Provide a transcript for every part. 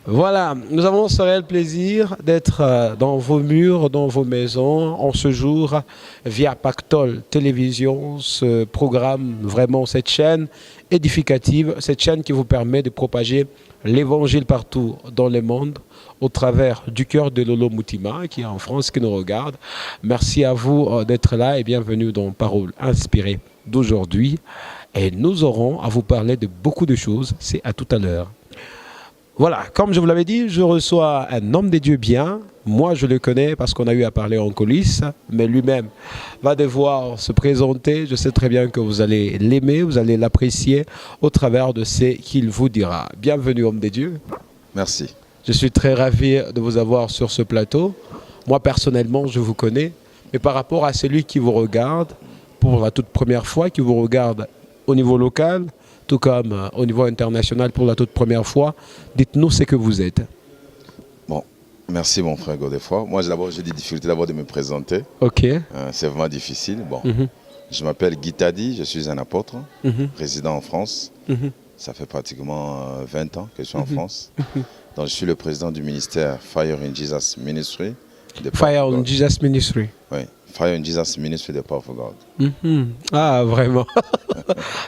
Voilà, nous avons ce réel plaisir d'être dans vos murs, dans vos maisons, en ce jour, via Pactol Télévision, ce programme, vraiment cette chaîne édificative, cette chaîne qui vous permet de propager l'évangile partout dans le monde, au travers du cœur de Lolo Moutima, qui est en France, qui nous regarde. Merci à vous d'être là et bienvenue dans Paroles inspirées d'aujourd'hui. Et nous aurons à vous parler de beaucoup de choses. C'est à tout à l'heure. Voilà, comme je vous l'avais dit, je reçois un homme des dieux bien. Moi, je le connais parce qu'on a eu à parler en coulisses, mais lui-même va devoir se présenter. Je sais très bien que vous allez l'aimer, vous allez l'apprécier au travers de ce qu'il vous dira. Bienvenue, homme des dieux. Merci. Je suis très ravi de vous avoir sur ce plateau. Moi, personnellement, je vous connais, mais par rapport à celui qui vous regarde, pour la toute première fois, qui vous regarde au niveau local, tout comme au niveau international pour la toute première fois, dites-nous ce que vous êtes. Bon, merci mon frère Godefroy. Moi d'abord j'ai des difficultés d'abord de me présenter. Ok. C'est vraiment difficile. Bon, je m'appelle Guy Tadi, je suis un apôtre, résident en France. Ça fait pratiquement 20 ans que je suis en France. Donc je suis le président du ministère Fire in Jesus Ministry. Fire in Jesus Ministry. Oui, Fire in Jesus Ministry de Power for God. Ah, vraiment.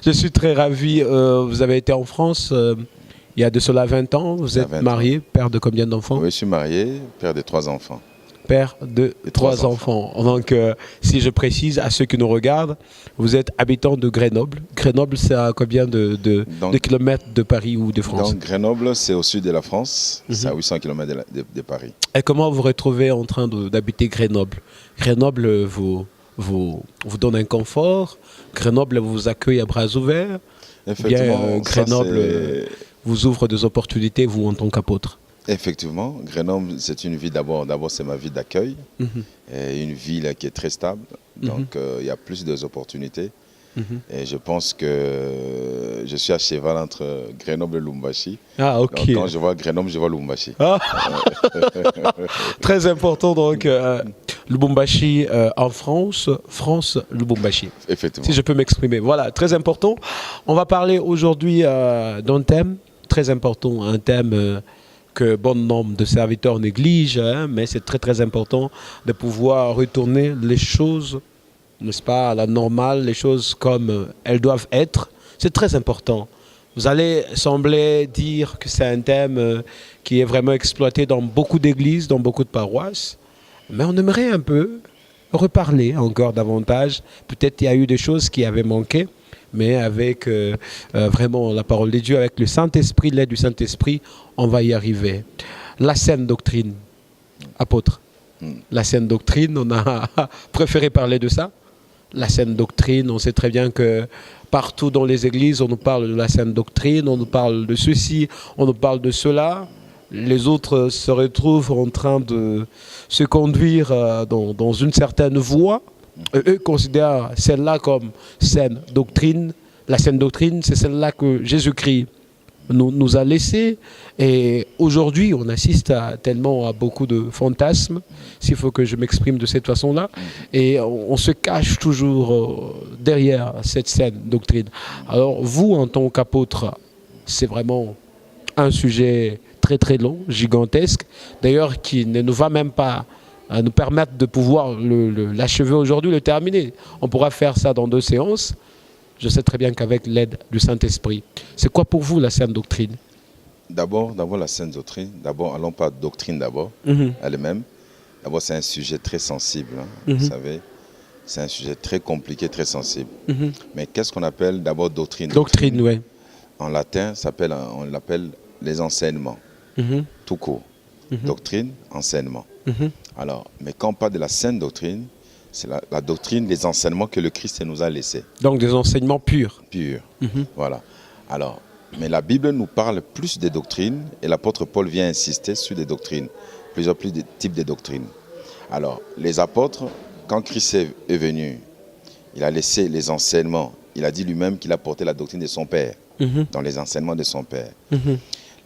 Je suis très ravi. Vous avez été en France il y a de cela 20 ans. Vous êtes marié, père de combien d'enfants? Oui, je suis marié, père de 3 enfants. Père de 3 enfants. Donc, si je précise à ceux qui nous regardent, vous êtes habitant de Grenoble. Grenoble, c'est à combien de kilomètres de Paris ou de France? Donc, Grenoble, c'est au sud de la France. C'est à 800 km de Paris. Et comment vous vous retrouvez en train d'habiter Grenoble? Grenoble vous donne un confort. Grenoble vous accueille à bras ouverts. Effectivement, Grenoble vous ouvre des opportunités, vous, en tant qu'apôtre. Effectivement, Grenoble, c'est une ville d'abord c'est ma ville d'accueil, une ville qui est très stable, donc il y a plus d'opportunités. Et je pense que je suis à cheval entre Grenoble et Lubumbashi. Ah, ok. Donc, quand je vois Grenoble, je vois Lubumbashi. Ah. Très important, donc, Lubumbashi en France, Lubumbashi. Effectivement. Si je peux m'exprimer. Voilà, très important. On va parler aujourd'hui d'un thème très important, un thème que bon nombre de serviteurs négligent, hein, mais c'est très très important de pouvoir retourner les choses, n'est-ce pas, à la normale, les choses comme elles doivent être. C'est très important. Vous allez sembler dire que c'est un thème qui est vraiment exploité dans beaucoup d'églises, dans beaucoup de paroisses, mais on aimerait un peu reparler encore davantage. Peut-être qu'il y a eu des choses qui avaient manqué, mais avec vraiment la parole de Dieu, avec le Saint-Esprit, l'aide du Saint-Esprit, on va y arriver. La saine doctrine, apôtre. La saine doctrine, on a préféré parler de ça. La saine doctrine, on sait très bien que partout dans les églises, on nous parle de la saine doctrine, on nous parle de ceci, on nous parle de cela. Les autres se retrouvent en train de se conduire dans une certaine voie. Eux considèrent celle-là comme saine doctrine. La saine doctrine, c'est celle-là que Jésus-Christ nous a laissée. Et aujourd'hui, on assiste tellement à beaucoup de fantasmes, s'il faut que je m'exprime de cette façon-là. Et on se cache toujours derrière cette saine doctrine. Alors, vous, en tant qu'apôtre, c'est vraiment un sujet très très long, gigantesque, d'ailleurs qui ne nous va même pas nous permettre de pouvoir l'achever aujourd'hui, le terminer. On pourra faire ça dans 2 séances. Je sais très bien qu'avec l'aide du Saint-Esprit. C'est quoi pour vous la saine doctrine? D'abord la saine doctrine. D'abord, allons pas doctrine d'abord, elle-même. D'abord, c'est un sujet très sensible, hein, vous savez. C'est un sujet très compliqué, très sensible. Mais qu'est-ce qu'on appelle d'abord doctrine? Doctrine, oui. En latin, on l'appelle les enseignements, tout court. Doctrine, enseignement. Alors, mais quand on parle de la saine doctrine, c'est la doctrine, les enseignements que le Christ nous a laissés. Donc des enseignements purs. Purs, voilà. Alors, mais la Bible nous parle plus des doctrines et l'apôtre Paul vient insister sur des doctrines, plusieurs types de doctrines. Alors, les apôtres, quand Christ est venu, il a laissé les enseignements. Il a dit lui-même qu'il a porté la doctrine de son Père, dans les enseignements de son Père.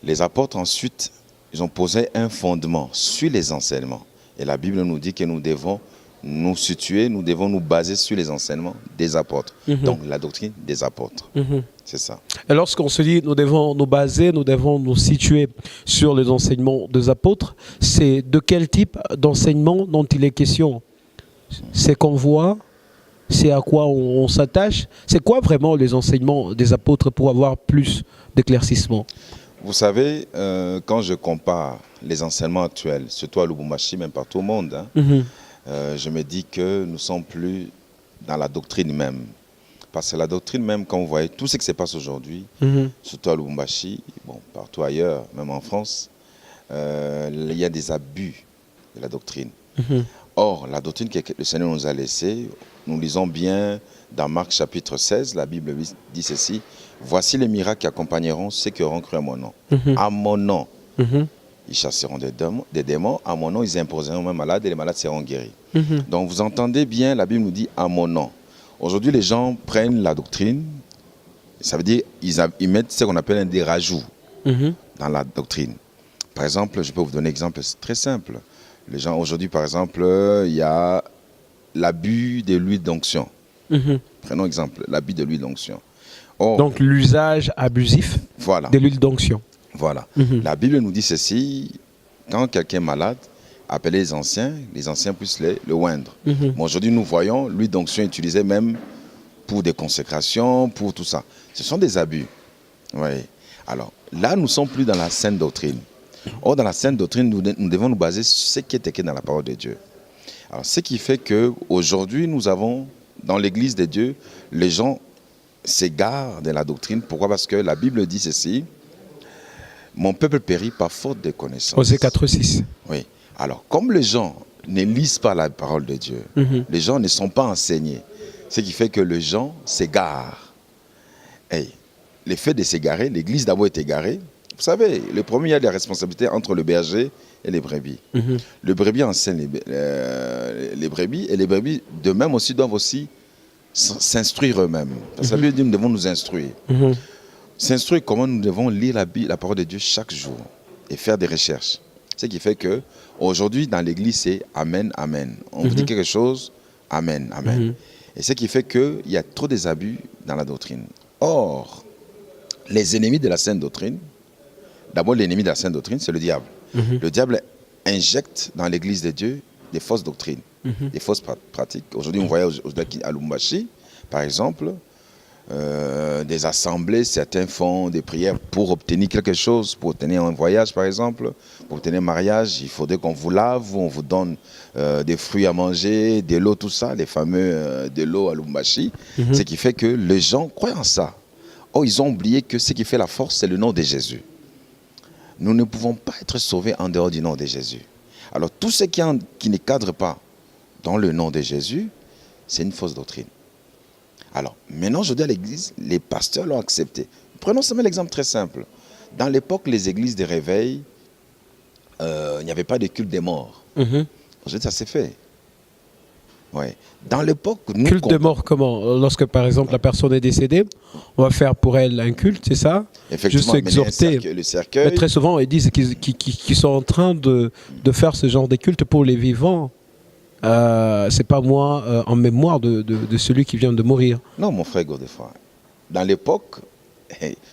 Les apôtres ensuite, ils ont posé un fondement sur les enseignements. Et la Bible nous dit que nous devons nous situer, nous devons nous baser sur les enseignements des apôtres. Donc la doctrine des apôtres. C'est ça. Et lorsqu'on se dit nous devons nous baser, nous devons nous situer sur les enseignements des apôtres, c'est de quel type d'enseignement dont il est question? C'est qu'on voit, c'est à quoi on s'attache. C'est quoi vraiment les enseignements des apôtres pour avoir plus d'éclaircissement? Vous savez, quand je compare les enseignements actuels, surtout à Lubumbashi, même partout au monde, je me dis que nous ne sommes plus dans la doctrine même. Parce que la doctrine même, quand vous voyez tout ce qui se passe aujourd'hui, surtout à Lubumbashi, bon, partout ailleurs, même en France, il y a des abus de la doctrine. Or, la doctrine que le Seigneur nous a laissée, nous lisons bien dans Marc chapitre 16, la Bible dit ceci: « Voici les miracles qui accompagneront ceux qui auront cru à mon nom. À mon nom, ils chasseront des démons. À mon nom, ils imposeront aux mains malades et les malades seront guéris. » Donc, vous entendez bien, la Bible nous dit « à mon nom ». Aujourd'hui, les gens prennent la doctrine, ça veut dire ils mettent ce qu'on appelle des rajouts dans la doctrine. Par exemple, je peux vous donner un exemple très simple. Les gens, aujourd'hui, par exemple, il y a l'abus de l'huile d'onction. Prenons exemple, l'abus de l'huile d'onction. Donc, l'usage abusif de l'huile d'onction. Voilà. La Bible nous dit ceci: quand quelqu'un est malade, appelez les anciens puissent le oindre. Mais aujourd'hui, nous voyons l'huile d'onction utilisée même pour des consécrations, pour tout ça. Ce sont des abus. Oui. Alors, là, nous ne sommes plus dans la sainte doctrine. Or, dans la sainte doctrine, nous devons nous baser sur ce qui est écrit dans la parole de Dieu. Alors, ce qui fait qu'aujourd'hui, nous avons, dans l'église de Dieu, les gens s'égarent de la doctrine. Pourquoi? Parce que la Bible dit ceci: mon peuple périt par faute de connaissance. Osée 4:6. Oui. Alors, comme les gens ne lisent pas la parole de Dieu, les gens ne sont pas enseignés, ce qui fait que les gens s'égarent. Et le fait de s'égarer, l'église d'abord est égarée. Vous savez, le premier, il y a des responsabilités entre le berger et les brebis. Le brebis enseigne les brebis, et les brebis, de même aussi, doivent aussi s'instruire eux-mêmes. Ça veut dire que nous devons nous instruire. S'instruire comment nous devons lire la parole de Dieu chaque jour et faire des recherches. Ce qui fait que aujourd'hui dans l'église, c'est Amen, Amen. On vous dit quelque chose, Amen, Amen. Et ce qui fait qu'il y a trop des abus dans la doctrine. Or, les ennemis de la sainte doctrine, d'abord l'ennemi de la sainte doctrine, c'est le diable. Le diable injecte dans l'église de Dieu des fausses doctrines, des fausses pratiques. Aujourd'hui, on voyait à Lubumbashi, par exemple, des assemblées, certains font des prières pour obtenir quelque chose, pour obtenir un voyage par exemple, pour obtenir un mariage, il faudrait qu'on vous lave, on vous donne des fruits à manger, de l'eau, tout ça, les fameux de l'eau à Lubumbashi, ce qui fait que les gens croient en ça. Or, ils ont oublié que ce qui fait la force, c'est le nom de Jésus. Nous ne pouvons pas être sauvés en dehors du nom de Jésus. Alors, tout ce qui ne cadre pas dans le nom de Jésus, c'est une fausse doctrine. Alors, maintenant, je dis à l'église, les pasteurs l'ont accepté. Prenons seulement l'exemple très simple. Dans l'époque, les églises de réveil, il n'y avait pas de culte des morts. Aujourd'hui, ça s'est fait. Ouais. Dans l'époque... Culte de mort comment? Lorsque, par exemple, la personne est décédée, on va faire pour elle un culte, c'est ça? Effectivement, juste exhorter. Le cercueil... Mais très souvent, ils disent qu'ils sont en train de faire ce genre de culte pour les vivants. C'est pas moi en mémoire de celui qui vient de mourir. Non, mon frère Godefroy. Dans l'époque,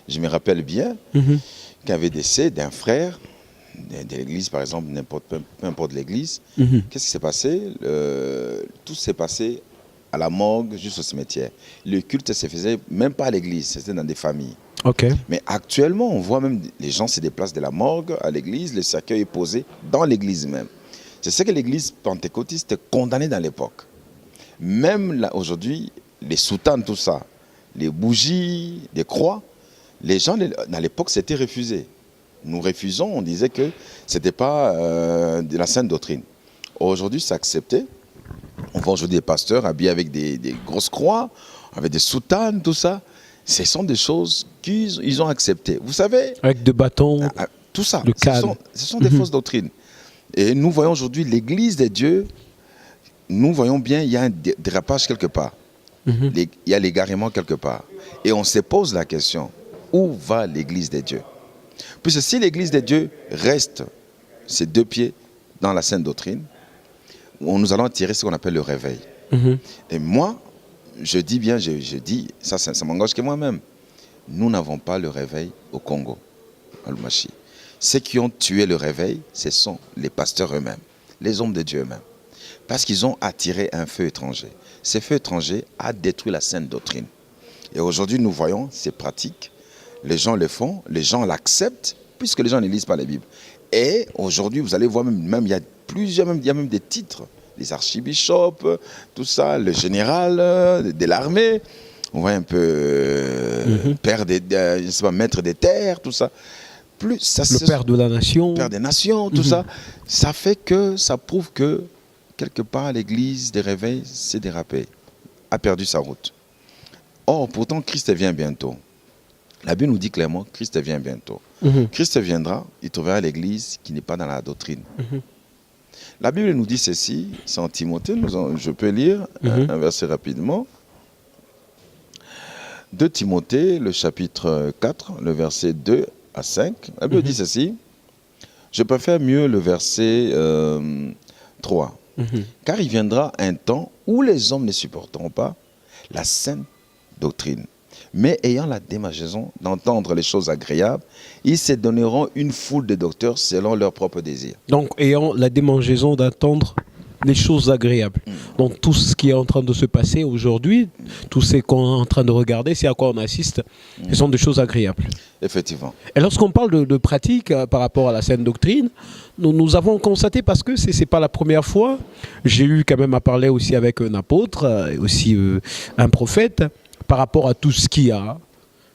je me rappelle bien qu'il y avait décès d'un frère de l'église, par exemple, peu importe l'église. Qu'est-ce qui s'est passé? Tout s'est passé à la morgue, juste au cimetière. Le culte se faisait même pas à l'église, c'était dans des familles. Mais actuellement, on voit même les gens se déplacent de la morgue à l'église, le cercueil est posé dans l'église même. C'est ce que l'église pentecôtiste condamnait dans l'époque. Même là, aujourd'hui, les soutanes, tout ça, les bougies, les croix, les gens, dans l'époque, c'était refusé. Nous refusons, on disait que ce n'était pas de la sainte doctrine. Aujourd'hui, c'est accepté. On voit aujourd'hui des pasteurs habillés avec des grosses croix, avec des soutanes, tout ça. Ce sont des choses qu'ils ont acceptées. Vous savez... Avec des bâtons, tout ça, ce sont des fausses doctrines. Et nous voyons aujourd'hui l'église de Dieu, nous voyons bien il y a un dérapage quelque part. Il y a l'égarement quelque part. Et on se pose la question, où va l'église de Dieu? Puisque si l'église de Dieu reste ses deux pieds dans la sainte doctrine, où nous allons tirer ce qu'on appelle le réveil. Et moi, je dis bien, je dis, ça m'engage que moi-même. Nous n'avons pas le réveil au Congo, à Lubumbashi. Ceux qui ont tué le réveil, ce sont les pasteurs eux-mêmes, les hommes de Dieu eux-mêmes. Parce qu'ils ont attiré un feu étranger. Ce feu étranger a détruit la sainte doctrine. Et aujourd'hui, nous voyons ces pratiques. Les gens le font, les gens l'acceptent, puisque les gens ne lisent pas la Bible. Et aujourd'hui, vous allez voir, même il y a plusieurs, il y a même des titres, les archibishops, tout ça, le général de l'armée, on voit un peu père je sais pas, maître des terres, tout ça. Plus, ça le père de la nation. Père des nations, tout ça. Ça fait que, ça prouve que, quelque part, l'église des réveils s'est dérapée, a perdu sa route. Or, pourtant, Christ vient bientôt. La Bible nous dit clairement, Christ vient bientôt. Christ viendra, il trouvera l'église qui n'est pas dans la doctrine. La Bible nous dit ceci, c'est en Timothée, je peux lire un verset rapidement. 2 Timothée, le chapitre 4, le verset 2 à 5. La Bible dit ceci, je préfère mieux le verset 3. Car il viendra un temps où les hommes ne supporteront pas la saine doctrine. Mais ayant la démangeaison d'entendre les choses agréables, ils se donneront une foule de docteurs selon leurs propres désirs. Donc, ayant la démangeaison d'entendre les choses agréables. Donc, tout ce qui est en train de se passer aujourd'hui, tout ce qu'on est en train de regarder, c'est à quoi on assiste, ce sont des choses agréables. Effectivement. Et lorsqu'on parle de pratique par rapport à la saine doctrine, nous avons constaté, parce que ce n'est pas la première fois, j'ai eu quand même à parler aussi avec un apôtre, et aussi un prophète, par rapport à tout ce qu'il y a.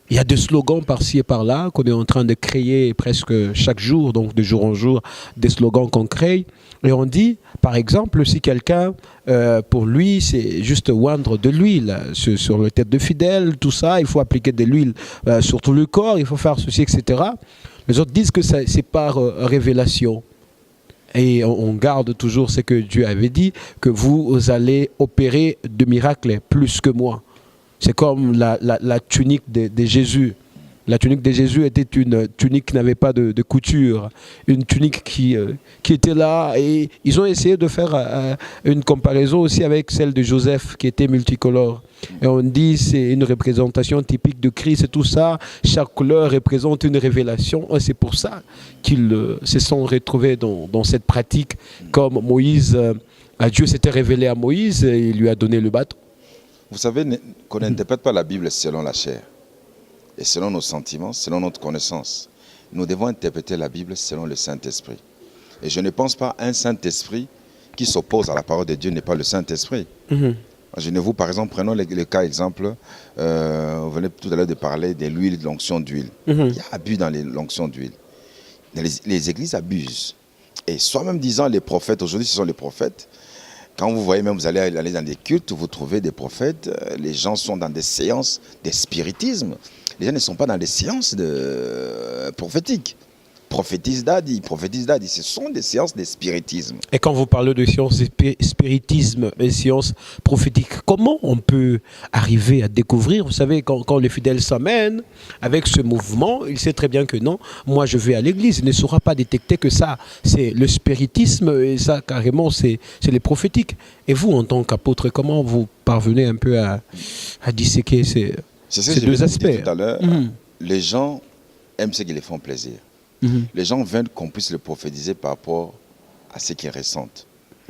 Il y a des slogans par-ci et par-là qu'on est en train de créer presque chaque jour, donc de jour en jour, des slogans qu'on crée. Et on dit, par exemple, si quelqu'un, pour lui, c'est juste oindre de l'huile sur la tête de fidèle, tout ça, il faut appliquer de l'huile sur tout le corps, il faut faire ceci, etc. Les autres disent que c'est par révélation. Et on garde toujours ce que Dieu avait dit, que vous allez opérer de miracles plus que moi. C'est comme la tunique de Jésus. La tunique de Jésus était une tunique qui n'avait pas de couture. Une tunique qui était là. Et ils ont essayé de faire une comparaison aussi avec celle de Joseph, qui était multicolore. Et on dit que c'est une représentation typique de Christ et tout ça. Chaque couleur représente une révélation. Et c'est pour ça qu'ils se sont retrouvés dans cette pratique. Comme Moïse, Dieu s'était révélé à Moïse et il lui a donné le bâton. Vous savez qu'on n'interprète pas la Bible selon la chair et selon nos sentiments, selon notre connaissance. Nous devons interpréter la Bible selon le Saint-Esprit. Et je ne pense pas qu'un Saint-Esprit qui s'oppose à la parole de Dieu n'est pas le Saint-Esprit. Imaginez-vous, par exemple, prenons le cas exemple, vous venez tout à l'heure de parler de l'huile, de l'onction d'huile. Il y a abus dans l'onction d'huile. Les églises abusent. Et soi-même disant les prophètes, aujourd'hui ce sont les prophètes. Quand vous voyez même, vous allez aller dans des cultes, vous trouvez des prophètes, les gens sont dans des séances de spiritisme. Les gens ne sont pas dans des séances prophétiques. Prophétise Daddy, ce sont des séances de spiritisme. Et quand vous parlez de séances de spiritisme et séances prophétiques, comment on peut arriver à découvrir? Vous savez, quand les fidèles s'amènent avec ce mouvement, il sait très bien que non, moi je vais à l'église, il ne saura pas détecter que ça, c'est le spiritisme et ça carrément c'est les prophétiques. Et vous, en tant qu'apôtre, comment vous parvenez un peu à disséquer ces deux aspects? Tout à l'heure, les gens aiment ce qui les font plaisir. Les gens veulent qu'on puisse le prophétiser par rapport à ce qui est récent.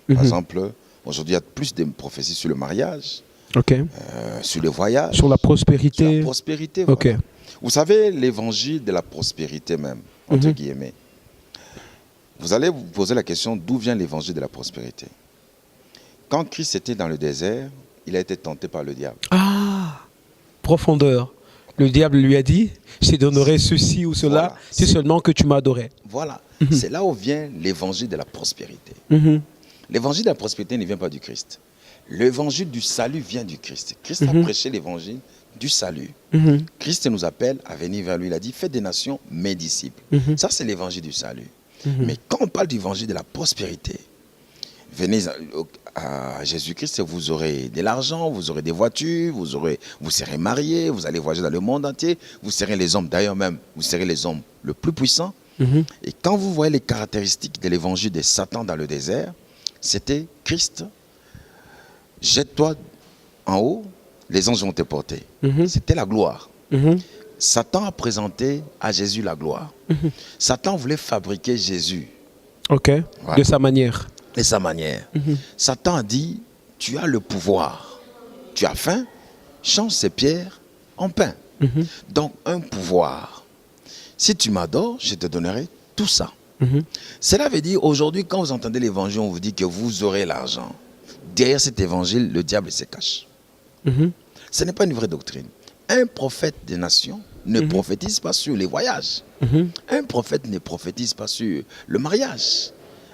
Par exemple, aujourd'hui, il y a plus de prophéties sur le mariage, sur le voyage, sur la prospérité. Sur la prospérité, voilà. Vous savez, l'évangile de la prospérité même, entre guillemets. Vous allez vous poser la question, d'où vient l'évangile de la prospérité? Quand Christ était dans le désert, il a été tenté par le diable. Ah, profondeur. Le diable lui a dit, je te donnerai ceci ou cela, voilà, si seulement que tu m'adorais. Voilà, c'est là où vient l'évangile de la prospérité. L'évangile de la prospérité ne vient pas du Christ. L'évangile du salut vient du Christ. Christ a prêché l'évangile du salut. Christ nous appelle à venir vers lui. Il a dit, faites des nations mes disciples. Ça, c'est l'évangile du salut. Mais quand on parle d'évangile de la prospérité, venez à Jésus-Christ, vous aurez de l'argent, vous aurez des voitures, vous serez mariés, vous allez voyager dans le monde entier, vous serez les hommes, d'ailleurs même, vous serez les hommes le plus puissants. Et quand vous voyez les caractéristiques de l'évangile de Satan dans le désert, c'était Christ, jette-toi en haut, les anges vont te porter. C'était la gloire. Satan a présenté à Jésus la gloire. Satan voulait fabriquer Jésus. Ok, Voilà. de sa manière. De sa manière. Satan a dit, tu as le pouvoir. Tu as faim, change ces pierres en pain. Donc, un pouvoir. Si tu m'adores, je te donnerai tout ça. Cela veut dire, aujourd'hui, quand vous entendez l'évangile, on vous dit que vous aurez l'argent. Derrière cet évangile, le diable se cache. Ce n'est pas une vraie doctrine. Un prophète des nations ne prophétise pas sur les voyages. Un prophète ne prophétise pas sur le mariage.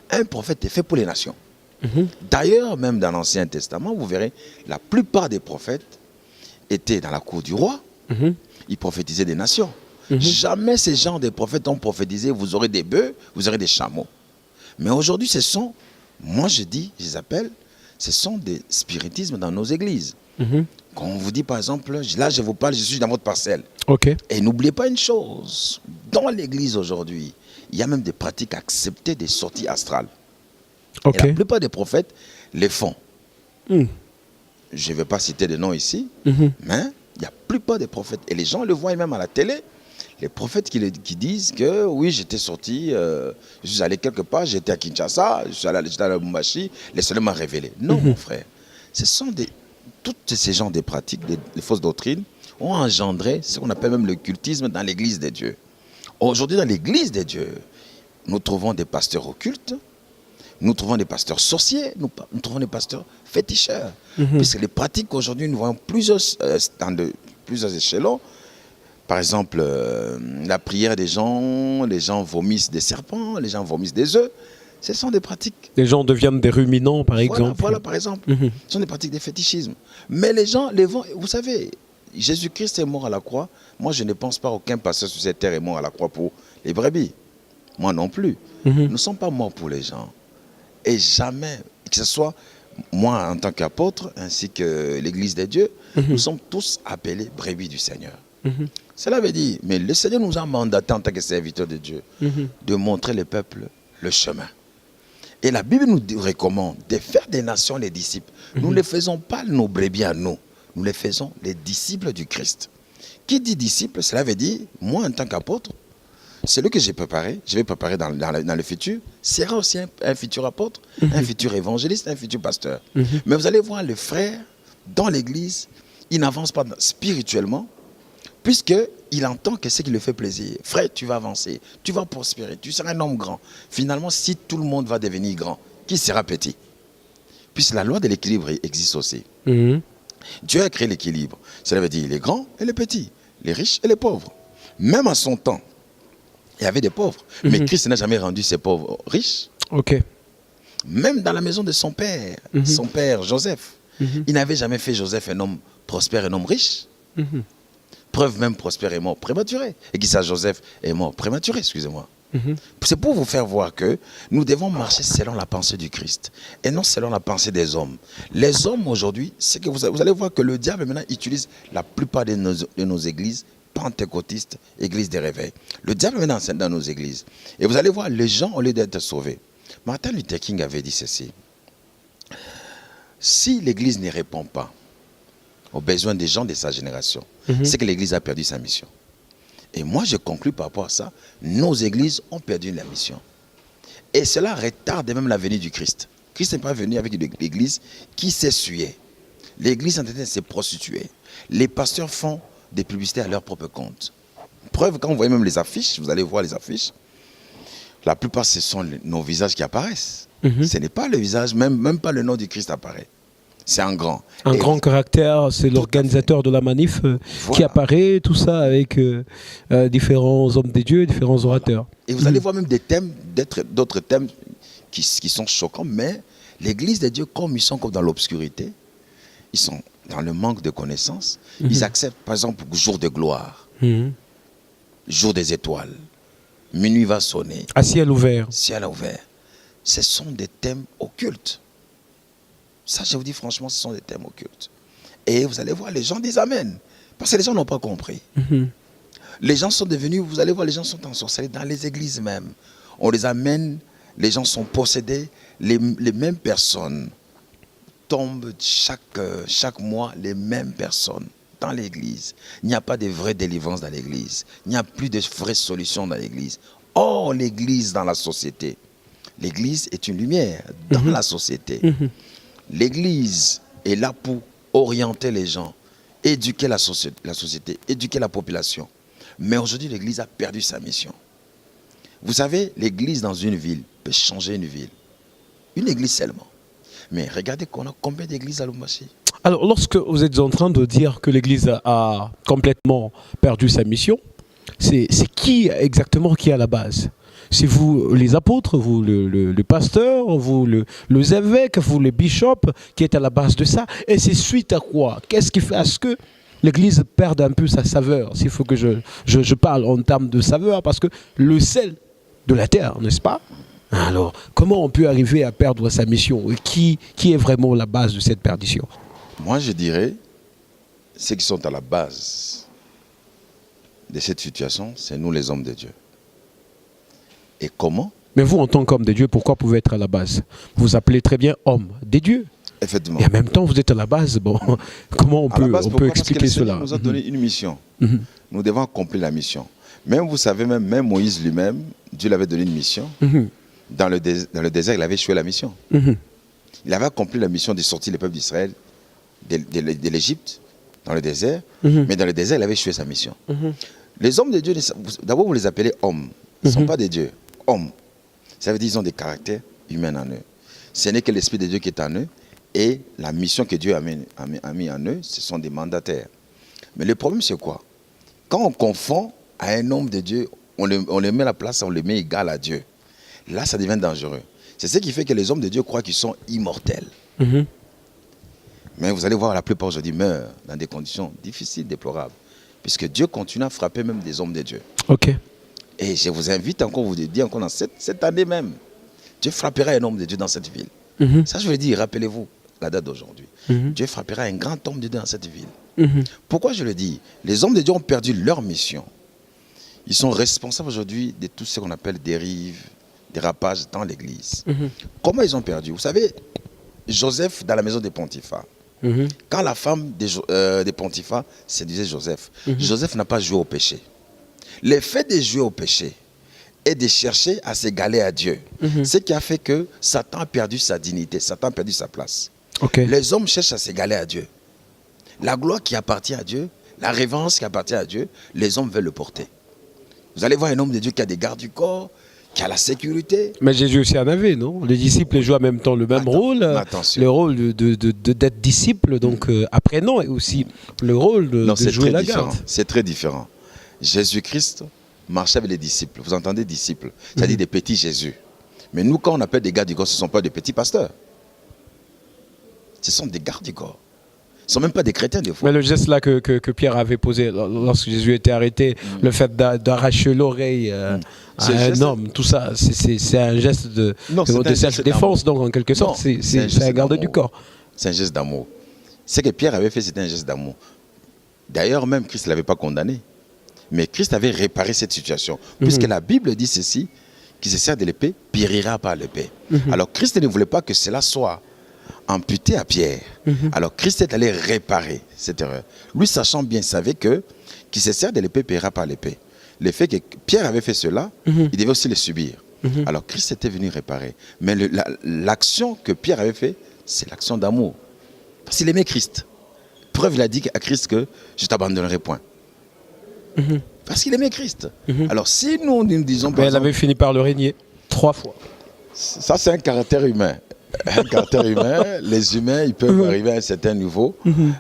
Un prophète est fait pour les nations. D'ailleurs, même dans l'Ancien Testament, vous verrez, la plupart des prophètes étaient dans la cour du roi. Ils prophétisaient des nations. Jamais ces gens de prophètes ont prophétisé, vous aurez des bœufs, vous aurez des chameaux. Mais aujourd'hui, ce sont, moi je dis, je les appelle, ce sont des spiritismes dans nos églises. Quand on vous dit par exemple, là je vous parle, je suis dans votre parcelle. Ok. Et n'oubliez pas une chose, dans l'église aujourd'hui, il y a même des pratiques acceptées des sorties astrales. Ok. Et la plupart des prophètes les font. Je ne vais pas citer de noms ici, mais il y a la plupart des prophètes, et les gens le voient même à la télé, les prophètes qui disent que oui, j'étais sorti, je suis allé quelque part, j'étais à Kinshasa, j'étais à Lubumbashi, le Seigneur m'a révélé. Non, mon frère. Ce sont toutes ces genres de pratiques, les fausses doctrines, ont engendré ce qu'on appelle même le cultisme dans l'église des dieux. Aujourd'hui, dans l'église des dieux, nous trouvons des pasteurs occultes, nous trouvons des pasteurs sorciers, nous trouvons des pasteurs féticheurs. Puisque les pratiques aujourd'hui, nous voyons dans plusieurs échelons. Par exemple, la prière des gens, les gens vomissent des serpents, les gens vomissent des œufs. Ce sont des pratiques. Les gens deviennent des ruminants, par exemple. Voilà, par exemple. Ce sont des pratiques des fétichismes. Mais les gens les vont. Vous savez, Jésus-Christ est mort à la croix. Moi, je ne pense pas qu'aucun pasteur sur cette terre est mort à la croix pour les brebis. Moi non plus. Nous ne sommes pas morts pour les gens. Et jamais, que ce soit moi en tant qu'apôtre, ainsi que l'Église des dieux, nous sommes tous appelés brebis du Seigneur. Cela veut dire, mais le Seigneur nous a mandaté en tant que serviteurs de Dieu de montrer le peuple le chemin. Et la Bible nous recommande de faire des nations les disciples. Nous ne faisons pas nos brebis à nous, nous les faisons les disciples du Christ. Qui dit disciple, cela veut dire, moi en tant qu'apôtre, celui que j'ai préparé, je vais préparer dans le futur, sera aussi un futur apôtre, un futur évangéliste, un futur pasteur. Mais vous allez voir, le frère, dans l'église, il n'avance pas spirituellement, puisqu'il entend que c'est qui lui fait plaisir. Frère, tu vas avancer, tu vas prospérer, tu seras un homme grand. Finalement, si tout le monde va devenir grand, qui sera petit? Puisque la loi de l'équilibre existe aussi. Dieu a créé l'équilibre. Cela veut dire les grands et les petits, les riches et les pauvres. Même à son temps, il y avait des pauvres. Mais Christ n'a jamais rendu ces pauvres riches. Ok. Même dans la maison de son père Joseph, il n'avait jamais fait Joseph un homme prospère, un homme riche. Preuve même prospère est mort prématuré. Et qui ça, Joseph est mort prématuré, excusez-moi. C'est pour vous faire voir que nous devons marcher selon la pensée du Christ et non selon la pensée des hommes. Les hommes aujourd'hui, c'est que vous allez voir que le diable maintenant utilise la plupart de nos églises pentecôtistes, églises des réveils. Le diable maintenant c'est dans nos églises. Et vous allez voir, les gens, au lieu d'être sauvés. Martin Luther King avait dit ceci. Si l'église ne répond pas aux besoins des gens de sa génération, c'est que l'église a perdu sa mission. Et moi, je conclus par rapport à ça, nos églises ont perdu la mission. Et cela retarde même la venue du Christ. Christ n'est pas venu avec une église qui s'essuyait. L'église en train de se prostituer. Les pasteurs font des publicités à leur propre compte. Preuve, quand vous voyez même les affiches, vous allez voir les affiches, la plupart, ce sont nos visages qui apparaissent. Ce n'est pas le visage, même pas le nom du Christ apparaît. C'est un grand. Un grand caractère, c'est l'organisateur de la manif qui apparaît, tout ça avec différents hommes des dieux, différents orateurs. Et vous allez voir même des thèmes, d'autres thèmes qui sont choquants, mais l'église des dieux, comme ils sont comme dans l'obscurité, ils sont dans le manque de connaissances, ils acceptent par exemple jour de gloire, jour des étoiles, minuit va sonner. À ciel ouvert. Ciel ouvert. Ce sont des thèmes occultes. Ça, je vous dis franchement, ce sont des thèmes occultes. Et vous allez voir, les gens disent Amen. Parce que les gens n'ont pas compris. Les gens sont devenus, vous allez voir, les gens sont ensorcelés dans les églises même. On les amène, les gens sont possédés, les mêmes personnes tombent chaque mois les mêmes personnes dans l'église. Il n'y a pas de vraie délivrance dans l'église. Il n'y a plus de vraies solutions dans l'église. Or, l'église dans la société. L'église est une lumière dans la société. L'église est là pour orienter les gens, éduquer la société, éduquer la population. Mais aujourd'hui, l'église a perdu sa mission. Vous savez, l'église dans une ville peut changer une ville. Une église seulement. Mais regardez qu'on a combien d'églises à Lubumbashi. Alors, lorsque vous êtes en train de dire que l'Église a complètement perdu sa mission, c'est qui exactement qui est à la base? C'est vous les apôtres, vous le pasteur, vous les évêques, vous les bishops qui êtes à la base de ça? Et c'est suite à quoi? Qu'est-ce qui fait à ce que l'Église perde un peu sa saveur? S'il faut que je parle en termes de saveur, parce que le sel de la terre, n'est-ce pas? Alors, comment on peut arriver à perdre sa mission? Et qui est vraiment la base de cette perdition? Moi, je dirais, ceux qui sont à la base de cette situation, c'est nous les hommes de Dieu. Et comment? Mais vous, en tant qu'homme de Dieu, pourquoi pouvez être à la base? Vous vous appelez très bien homme des dieux. Effectivement. Et en même temps, vous êtes à la base. Bon, comment on peut expliquer cela? Parce que le Seigneur nous a donné une mission. Nous devons accomplir la mission. Même, vous savez, même Moïse lui-même, Dieu lui avait donné une mission. Dans le désert, il avait échoué la mission. Il avait accompli la mission de sortir le peuple d'Israël de l'Égypte, dans le désert. Mais dans le désert, il avait échoué sa mission. Les hommes de Dieu, d'abord, vous les appelez hommes. Ils ne sont pas des dieux. Hommes. Ça veut dire qu'ils ont des caractères humains en eux. Ce n'est que l'Esprit de Dieu qui est en eux. Et la mission que Dieu a mis en eux, ce sont des mandataires. Mais le problème, c'est quoi? Quand on confond à un homme de Dieu, on le met à la place, on le met égal à Dieu. Là, ça devient dangereux. C'est ce qui fait que les hommes de Dieu croient qu'ils sont immortels. Mais vous allez voir, la plupart aujourd'hui meurent dans des conditions difficiles, déplorables. Puisque Dieu continue à frapper même des hommes de Dieu. Ok. Et je vous invite encore, vous dire encore dans cette année même, Dieu frappera un homme de Dieu dans cette ville. Ça, je veux dire, rappelez-vous la date d'aujourd'hui. Dieu frappera un grand homme de Dieu dans cette ville. Pourquoi je le dis? Les hommes de Dieu ont perdu leur mission. Ils sont responsables aujourd'hui de tout ce qu'on appelle dérives, dérapages dans l'église. Comment ils ont perdu? Vous savez, Joseph dans la maison de Potiphar, quand la femme de Potiphar séduisait Joseph, Joseph n'a pas joué au péché. Le fait de jouer au péché et de chercher à s'égaler à Dieu, ce qui a fait que Satan a perdu sa dignité, Satan a perdu sa place. Les hommes cherchent à s'égaler à Dieu. La gloire qui appartient à Dieu, la révérence qui appartient à Dieu, les hommes veulent le porter. Vous allez voir un homme de Dieu qui a des gardes du corps, qui a la sécurité. Mais Jésus aussi en avait, non? Les disciples jouent en même temps le même rôle, le rôle d'être disciple, donc apprenant, et aussi le rôle de jouer la garde. C'est très différent. Jésus-Christ marchait avec les disciples. Vous entendez disciples? C'est-à-dire des petits Jésus. Mais nous, quand on appelle des gardes du corps, ce ne sont pas des petits pasteurs. Ce sont des gardes du corps. Ce ne sont même pas des chrétiens des fois. Mais le geste là que Pierre avait posé lorsque Jésus était arrêté, le fait d'arracher l'oreille à un homme, tout ça, c'est un geste de self-défense, donc en quelque sorte, c'est un garde du corps. C'est un geste d'amour. Ce que Pierre avait fait, c'était un geste d'amour. D'ailleurs, même Christ ne l'avait pas condamné. Mais Christ avait réparé cette situation. Puisque la Bible dit ceci, qui se sert de l'épée, périra par l'épée. Alors Christ ne voulait pas que cela soit amputé à Pierre. Alors Christ est allé réparer cette erreur. Lui, sachant bien, savait que qui se sert de l'épée paiera par l'épée. Le fait que Pierre avait fait cela, il devait aussi le subir. Alors Christ était venu réparer. Mais l'action que Pierre avait fait, c'est l'action d'amour. Parce qu'il aimait Christ. Preuve, il a dit à Christ que je ne t'abandonnerai point. Parce qu'il aimait Christ. Alors si nous disons... Mais elle avait fini par le régner 3 fois. Ça, c'est un caractère humain. Un caractère humain, les humains, ils peuvent arriver à un certain niveau.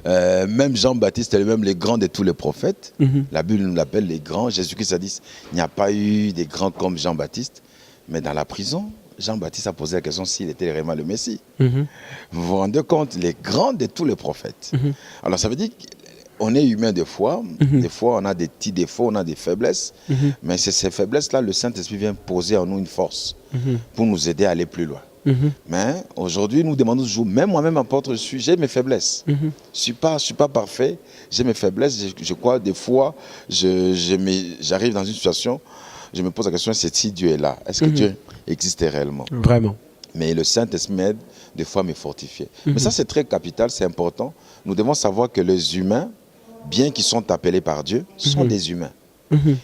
Même Jean-Baptiste est même les grands de tous les prophètes. La Bible nous l'appelle les grands. Jésus-Christ a dit, il n'y a pas eu des grands comme Jean-Baptiste. Mais dans la prison, Jean-Baptiste a posé la question s'il était vraiment le Messie. Vous vous rendez compte, les grands de tous les prophètes. Alors ça veut dire qu'on est humain des fois. Des fois, on a des petits défauts, on a des faiblesses. Mais c'est ces faiblesses-là, le Saint-Esprit vient poser en nous une force pour nous aider à aller plus loin. Mais aujourd'hui, nous demandons toujours, même moi-même, apôtre, j'ai mes faiblesses. Je ne suis pas parfait, j'ai mes faiblesses. Je crois, des fois, j'arrive dans une situation, je me pose la question, c'est si Dieu est là. Est-ce que Dieu existe réellement? Vraiment. Mais le Saint-Esprit m'aide, des fois me fortifier. Mais ça, c'est très capital, c'est important. Nous devons savoir que les humains, bien qu'ils sont appelés par Dieu, sont des humains.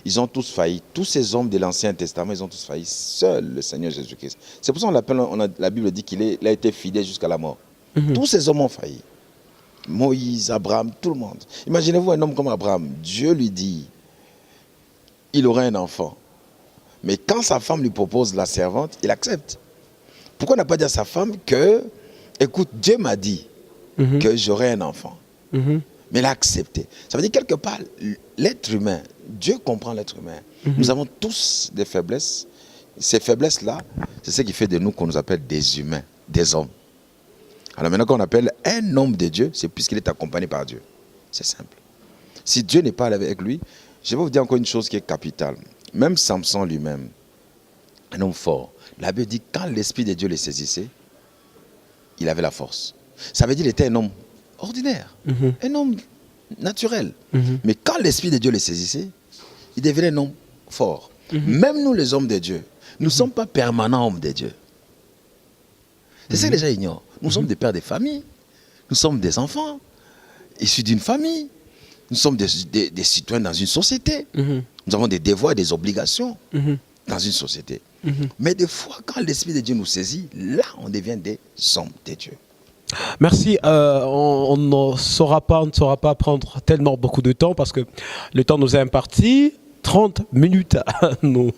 Ils ont tous failli. Tous ces hommes de l'Ancien Testament, ils ont tous failli. Seul le Seigneur Jésus-Christ. C'est pour ça la Bible dit qu'il a été fidèle jusqu'à la mort. Tous ces hommes ont failli. Moïse, Abraham, tout le monde. Imaginez-vous un homme comme Abraham. Dieu lui dit, il aura un enfant. Mais quand sa femme lui propose la servante, il accepte. Pourquoi n'a pas dit à sa femme que, écoute, Dieu m'a dit que j'aurai un enfant. Mais il a accepté. Ça veut dire quelque part, l'être humain, Dieu comprend l'être humain. Nous avons tous des faiblesses. Ces faiblesses-là, c'est ce qui fait de nous qu'on nous appelle des humains, des hommes. Alors maintenant qu'on appelle un homme de Dieu, c'est puisqu'il est accompagné par Dieu. C'est simple. Si Dieu n'est pas avec lui, je vais vous dire encore une chose qui est capitale. Même Samson lui-même, un homme fort, la Bible dit quand l'Esprit de Dieu le saisissait, il avait la force. Ça veut dire qu'il était un homme ordinaire, un homme naturel. Mais quand l'Esprit de Dieu le saisissait, il devenait un homme fort. Même nous, les hommes de Dieu, nous ne sommes pas permanents hommes de Dieu. C'est ça que les gens ignorent. Nous sommes des pères de famille, nous sommes des enfants, issus d'une famille, nous sommes des citoyens dans une société. Nous avons des devoirs et des obligations dans une société. Mais des fois, quand l'Esprit de Dieu nous saisit, là, on devient des hommes de Dieu. Merci. On ne saura pas prendre tellement beaucoup de temps parce que le temps nous est imparti. 30 minutes, nous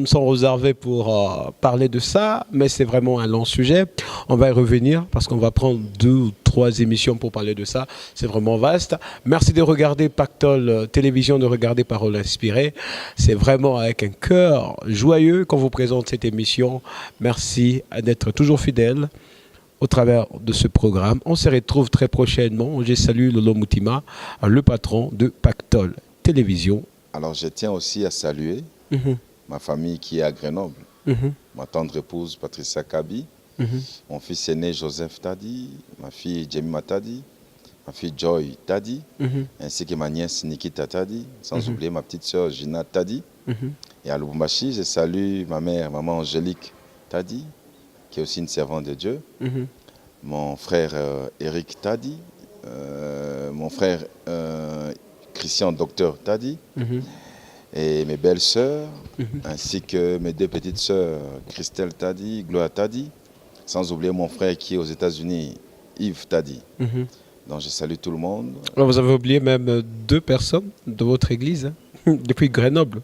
sommes réservés pour parler de ça, mais c'est vraiment un long sujet. On va y revenir parce qu'on va prendre 2 ou 3 émissions pour parler de ça. C'est vraiment vaste. Merci de regarder Pactole Télévision, de regarder Paroles Inspirées. C'est vraiment avec un cœur joyeux qu'on vous présente cette émission. Merci d'être toujours fidèles au travers de ce programme. On se retrouve très prochainement. Je salue Lolo Moutima, le patron de Pactole Télévision. Alors, je tiens aussi à saluer ma famille qui est à Grenoble, ma tendre épouse Patricia Kabi, mon fils aîné Joseph Tadi, ma fille Jemima Tadi, ma fille Joy Tadi, ainsi que ma nièce Nikita Tadi, sans oublier ma petite sœur Gina Tadi. Et à Lubumbashi, je salue ma mère, maman Angélique Tadi, qui est aussi une servante de Dieu, mon frère Eric Tadi, mon frère Christian Docteur Tadi, et mes belles sœurs, ainsi que mes 2 petites sœurs, Christelle Tadi, Gloire Tadi, sans oublier mon frère qui est aux États-Unis, Yves Tadi. Donc je salue tout le monde. Alors, vous avez oublié même 2 personnes de votre église, depuis Grenoble.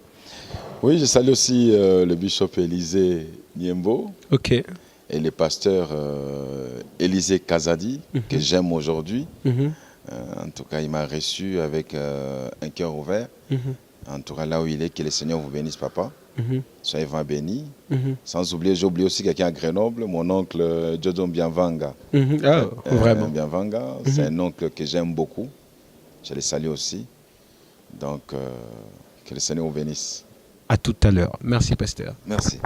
Oui, je salue aussi le bishop Élisée Niembo. Ok. Et le pasteur Élisée Kazadi, que j'aime aujourd'hui. En tout cas, il m'a reçu avec un cœur ouvert. En tout cas, là où il est, que le Seigneur vous bénisse, papa. Soyez vraiment bénis. Sans oublier, j'ai oublié aussi quelqu'un à Grenoble, mon oncle Jojo Bienvanga. Vraiment. Bienvanga, c'est un oncle que j'aime beaucoup. Je le salue aussi. Donc, que le Seigneur vous bénisse. À tout à l'heure. Merci, pasteur. Merci.